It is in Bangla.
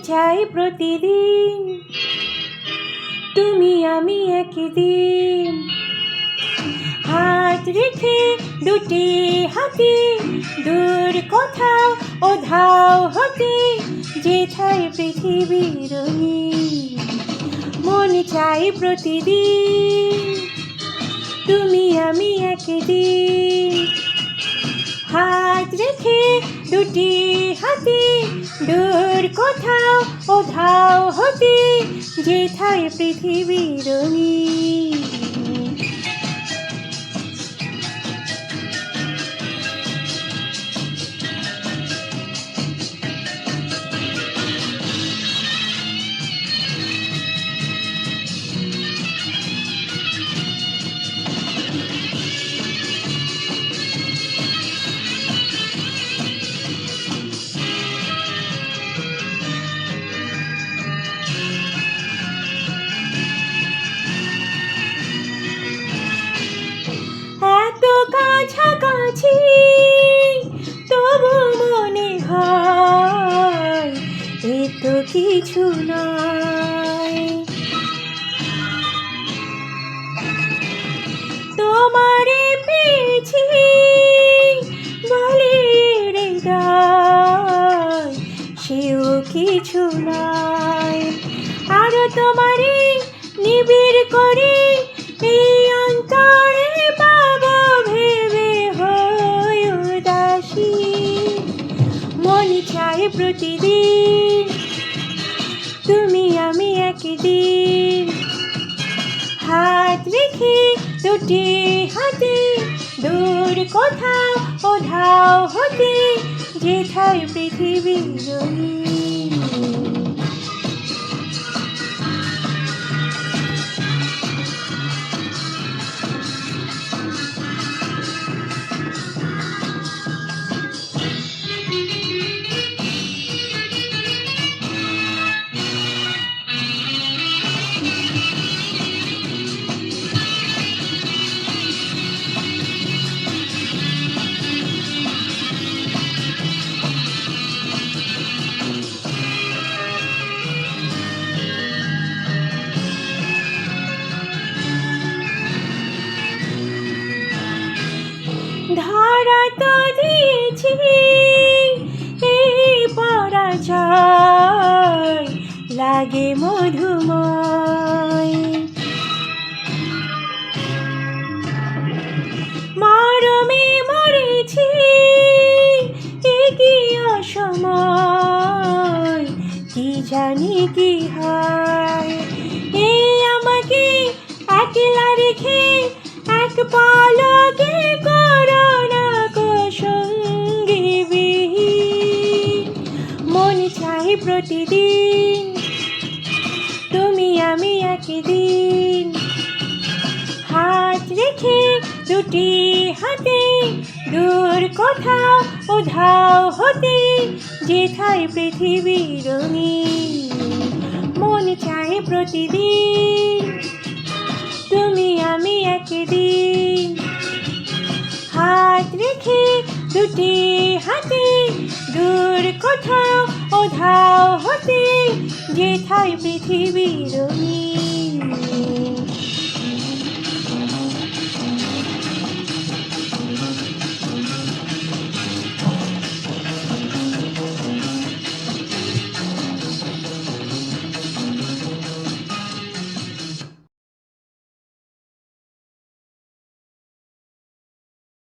চাই প্রতিদিন তুমি আমি একদিন হাত রেখে দুটি হাতে দূর কোথাও ওধাও হতে যেথায় পৃথিবীর রঙিন মন চাই প্রতিদিন তুমি আমি একদিন হাত রেখে দুটি হাতে দূর কোথাও ওধাও হতে যেথায় পৃথিবীর রঙিন কাছাকাছি তবু মনে হয় এ তো কিছু নয় তোমারে পেয়েছি বলে হৃদয় সেও কিছু নয় আরো তোমারে নিবিড় করে এই অন্তরে প্রতিদিন তুমি আমি একদিন হাত রেখে দুটি হাতে দূর কোথাও ওধাও হতে যেথায় পৃথিবীর রঙিন ধরা তো দিয়েছি এই পরাজয় লাগে মধুময় মরমে মরেছি কি অসময় কি জানি কি হয় এই আমাকে একলা রেখে এক পলকে করোনা সঙ্গী বিহীন মন চাই প্রতিদিন তুমি আমি একদিন হাত রেখে দুটি হাতে দূর কোথাও ওধাও হতে যেথায় পৃথিবীর রঙিন মন চাই প্রতিদিন তুমি আমি একদিন হাত রেখে দুটি হাতে দূর কোথাও ওধাও হতে যেথায় পৃথিবীর রঙিন